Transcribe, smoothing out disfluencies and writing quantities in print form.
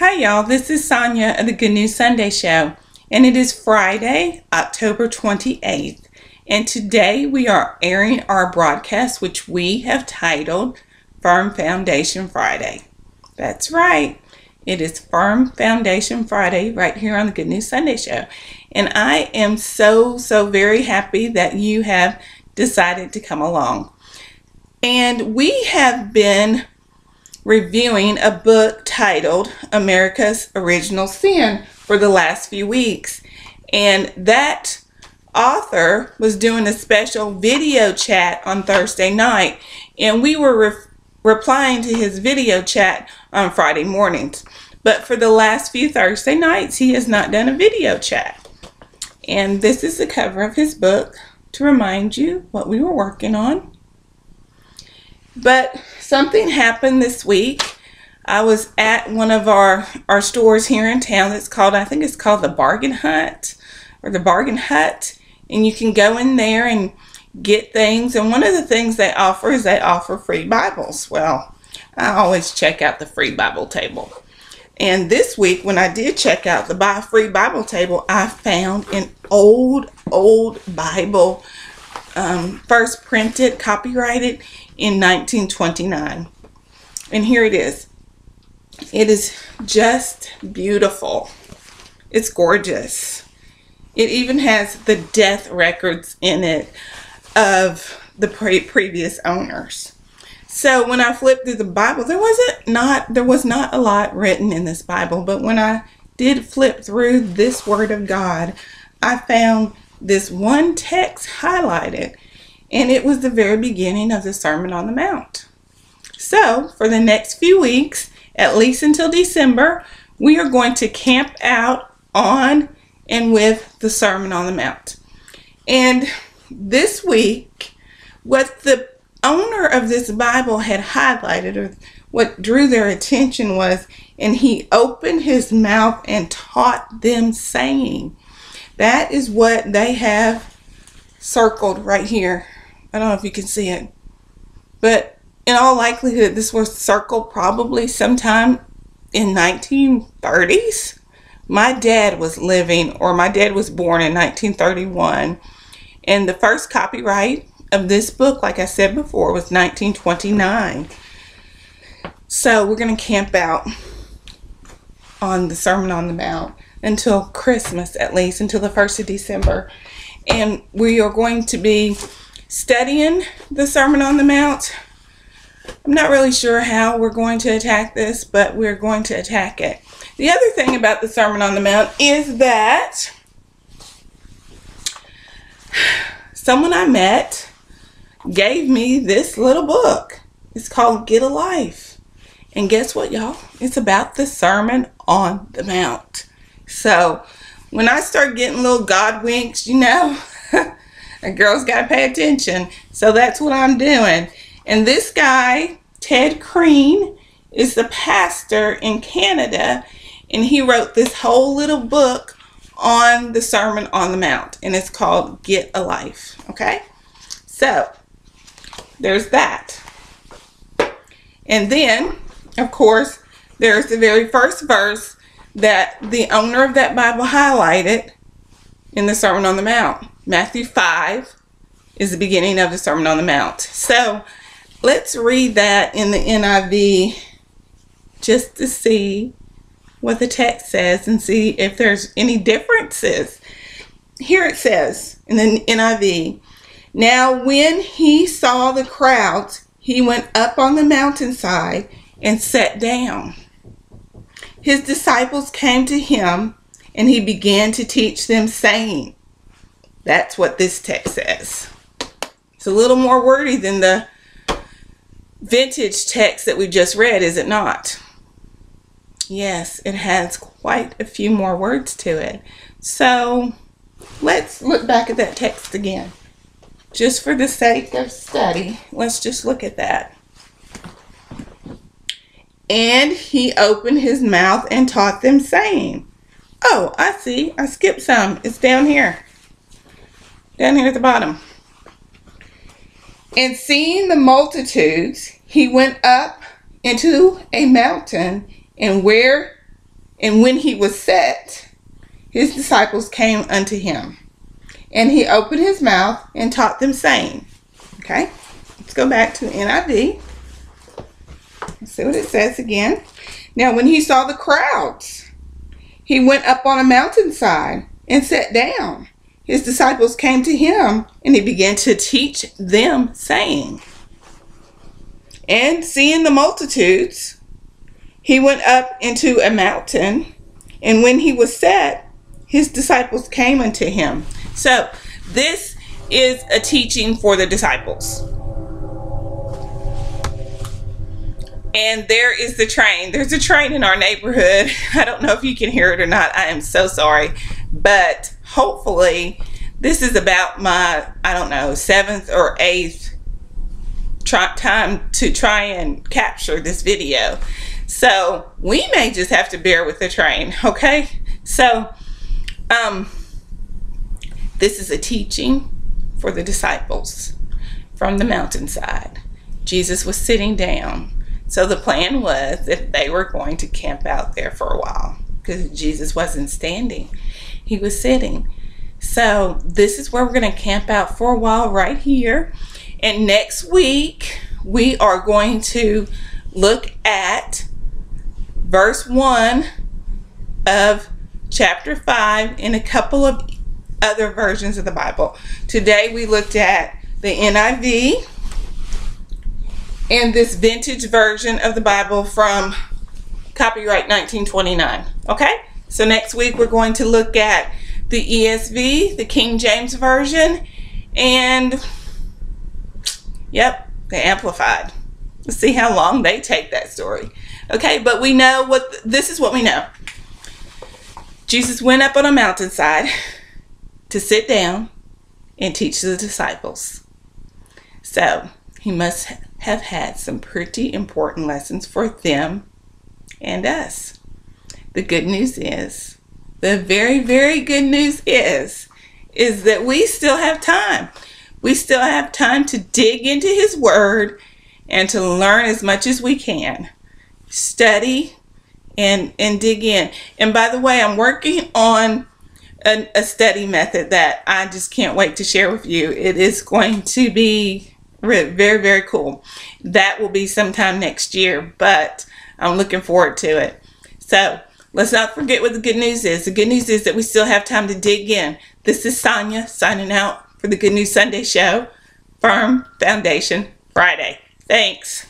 Hi y'all, this is Sonia of the Good News Sunday Show, and it is Friday, October 28th, and today we are airing our broadcast, which we have titled Firm Foundation Friday. That's right, it is Firm Foundation Friday right here on the Good News Sunday Show, and I am so very happy that you have decided to come along. And we have been reviewing a book titled America's Original Sin for the last few weeks, and that author was doing a special video chat on Thursday night, and we were replying to his video chat on Friday mornings. But for the last few Thursday nights he has not done a video chat, and this is the cover of his book to remind you what we were working on. But something happened this week. I was at one of our stores here in town. I think it's called the Bargain Hunt or the Bargain Hut. And you can go in there and get things. And one of the things they offer is they offer free Bibles. Well, I always check out the free Bible table. And this week when I did check out the free Bible table, I found an old Bible, first printed, copyrighted in 1929, and here it is. It is just beautiful. It's gorgeous. It even has the death records in it of the previous owners. So when I flipped through the Bible, there was not a lot written in this Bible, but when I did flip through this Word of God, I found this one text highlighted. And it was the very beginning of the Sermon on the Mount. So, for the next few weeks, at least until December, we are going to camp out on and with the Sermon on the Mount. And this week, what the owner of this Bible had highlighted, or what drew their attention was, and he opened his mouth and taught them, saying. That is what they have circled right here. I don't know if you can see it, but in all likelihood this was circled probably sometime in 1930s. My dad was born in 1931, and the first copyright of this book, like I said before, was 1929. So we're going to camp out on the Sermon on the Mount until Christmas, at least until the 1st of December, and we are going to be studying the Sermon on the Mount. I'm not really sure how we're going to attack this, but we're going to attack it. The other thing about the Sermon on the Mount is that someone I met gave me this little book. It's called Get a Life. And guess what, y'all? It's about the Sermon on the Mount. So when I start getting little God winks, you know, a girl's got to pay attention. So that's what I'm doing. And this guy, Ted Crean, is the pastor in Canada. And he wrote this whole little book on the Sermon on the Mount. And it's called Get a Life. Okay? So, there's that. And then, of course, there's the very first verse that the owner of that Bible highlighted in the Sermon on the Mount. Matthew 5 is the beginning of the Sermon on the Mount. So let's read that in the NIV just to see what the text says and see if there's any differences. Here it says in the NIV, "Now when he saw the crowds, he went up on the mountainside and sat down. His disciples came to him, and he began to teach them, saying." That's what this text says. It's a little more wordy than the vintage text that we just read, is it not? Yes, it has quite a few more words to it. So let's look back at that text again. Just for the sake of study, let's just look at that. "And he opened his mouth and taught them, saying." Oh, I see. I skipped some. It's down here. Down here at the bottom. "And seeing the multitudes, he went up into a mountain, and where And when he was set, his disciples came unto him. And he opened his mouth and taught them, saying, okay, let's go back to the NIV. Let's see what it says again. Now, when he saw the crowds, he went up on a mountainside and sat down. His disciples came to him, and he began to teach them, saying, and seeing the multitudes, he went up into a mountain, and when he was set, his disciples came unto him. So, this is a teaching for the disciples. And there is the train. There's a train in our neighborhood. I don't know if you can hear it or not. I am so sorry. But hopefully, this is about my, I don't know, 7th or 8th time to try and capture this video. So, we may just have to bear with the train, okay? So, this is a teaching for the disciples from the mountainside. Jesus was sitting down. So the plan was that they were going to camp out there for a while because Jesus wasn't standing. He was sitting. So this is where we're going to camp out for a while right here. And next week, we are going to look at verse 1 of chapter 5 in a couple of other versions of the Bible. Today we looked at the NIV and this vintage version of the Bible from copyright 1929. Okay? So next week we're going to look at the ESV, the King James Version, and yep, the Amplified. Let's see how long they take that story. Okay, but we know this is what we know. Jesus went up on a mountainside to sit down and teach the disciples. So he must have had some pretty important lessons for them and us. The good news is, the very, very good news is that we still have time. We still have time to dig into his word and to learn as much as we can. Study and dig in. And by the way, I'm working on a study method that I just can't wait to share with you. It is going to be very, very cool. That will be sometime next year, but I'm looking forward to it. So let's not forget what the good news is. The good news is that we still have time to dig in. This is Sonia signing out for the Good News Sunday Show, Firm Foundation Friday. Thanks.